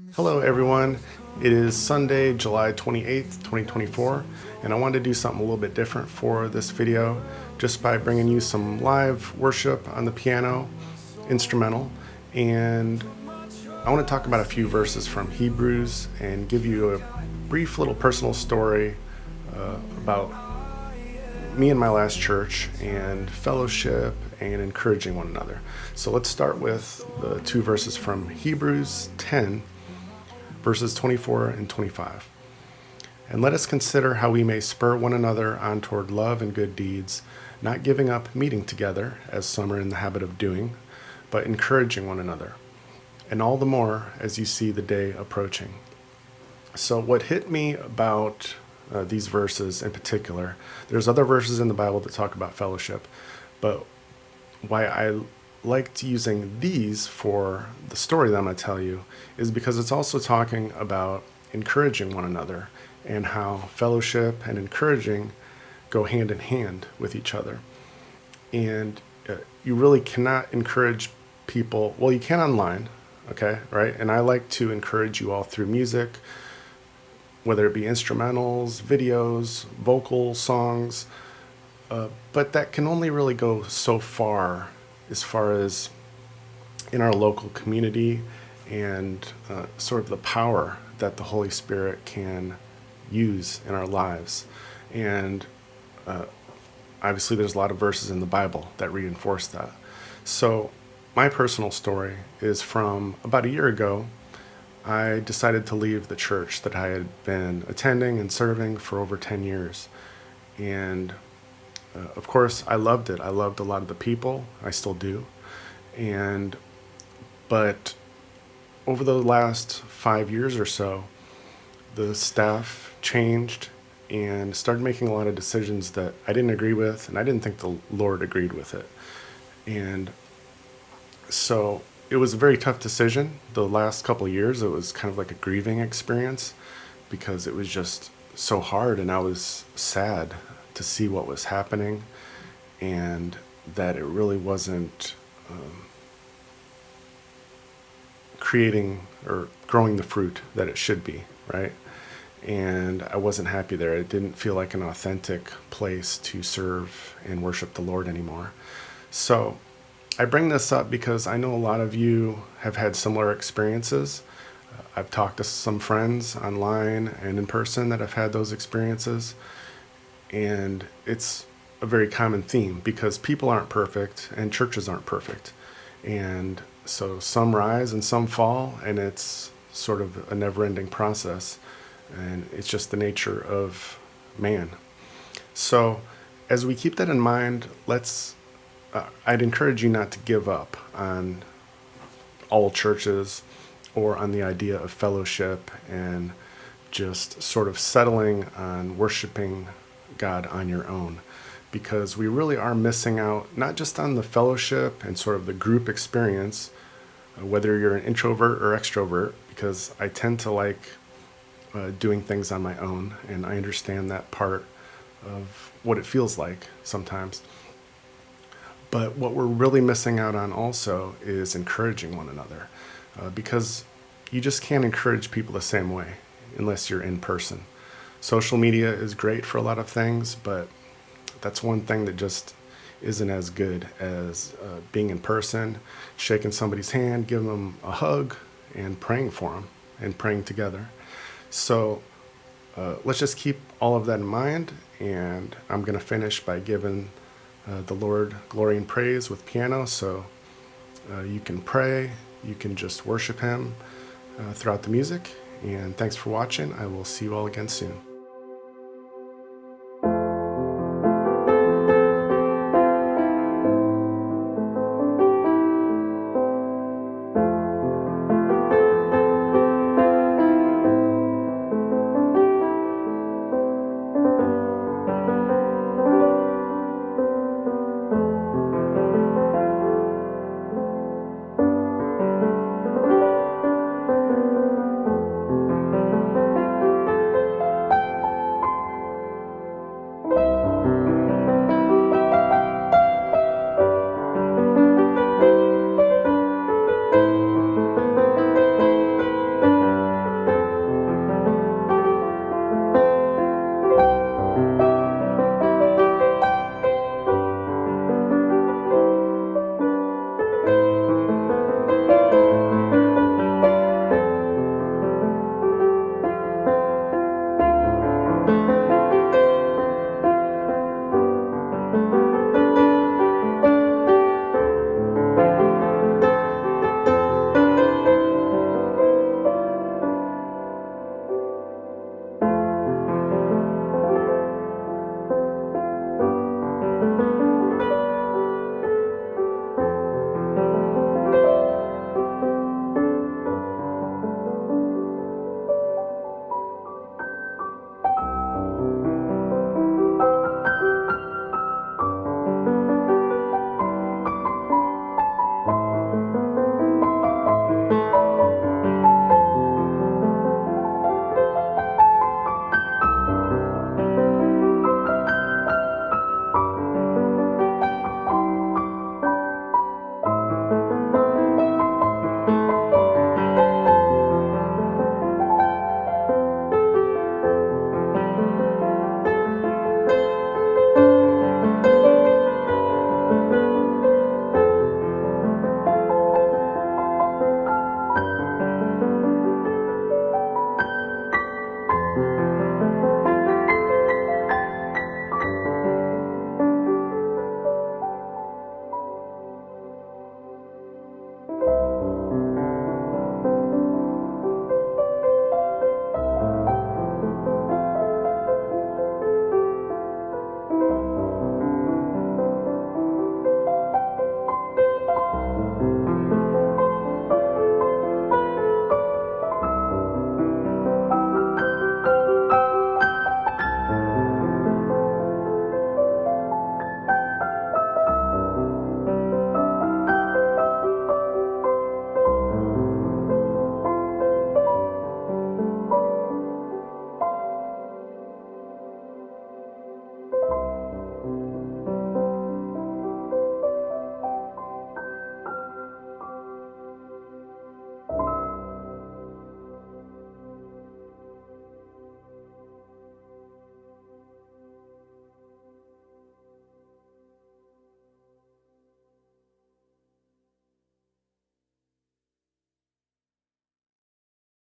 Hello everyone, it is Sunday, July 28th, 2024, and I wanted to do something a little bit different for this video just by bringing you some live worship on the piano, instrumental, and I want to talk about a few verses from Hebrews and give you a brief little personal story about me and my last church and fellowship and encouraging one another. So let's start with the two verses from Hebrews 10, verses 24 and 25. And let us consider how we may spur one another on toward love and good deeds, not giving up meeting together, as some are in the habit of doing, but encouraging one another, and all the more as you see the day approaching. So what hit me about these verses in particular, there's other verses in the Bible that talk about fellowship, but why I liked using these for the story that I'm going to tell you is because it's also talking about encouraging one another and how fellowship and encouraging go hand in hand with each other. And you really cannot encourage people, well, you can online, okay, right? And I like to encourage you all through music, whether it be instrumentals, videos, vocal songs, but that can only really go so far as in our local community and sort of the power that the Holy Spirit can use in our lives. And obviously there's a lot of verses in the Bible that reinforce that. So my personal story is from about a year ago. I decided to leave the church that I had been attending and serving for over 10 years. And of course, I loved it. I loved a lot of the people. I still do. But over the last 5 years or so, the staff changed and started making a lot of decisions that I didn't agree with, and I didn't think the Lord agreed with it. And so it was a very tough decision. The last couple of years, it was kind of like a grieving experience because it was just so hard, and I was sad to see what was happening and that it really wasn't creating or growing the fruit that it should be, right? And I wasn't happy there. It didn't feel like an authentic place to serve and worship the Lord anymore. So I bring this up because I know a lot of you have had similar experiences. I've talked to some friends online and in person that have had those experiences. And it's a very common theme because people aren't perfect and churches aren't perfect. And so some rise and some fall, and it's sort of a never-ending process. And it's just the nature of man. So as we keep that in mind, I'd encourage you not to give up on all churches or on the idea of fellowship and just sort of settling on worshiping God on your own, because we really are missing out not just on the fellowship and sort of the group experience, whether you're an introvert or extrovert, because I tend to like doing things on my own, and I understand that part of what it feels like sometimes. But what we're really missing out on also is encouraging one another, because you just can't encourage people the same way unless you're in person. Social media is great for a lot of things, but that's one thing that just isn't as good as being in person, shaking somebody's hand, giving them a hug, and praying for them and praying together. So let's just keep all of that in mind, and I'm going to finish by giving the Lord glory and praise with piano. So you can pray, you can just worship Him throughout the music. And thanks for watching. I will see you all again soon.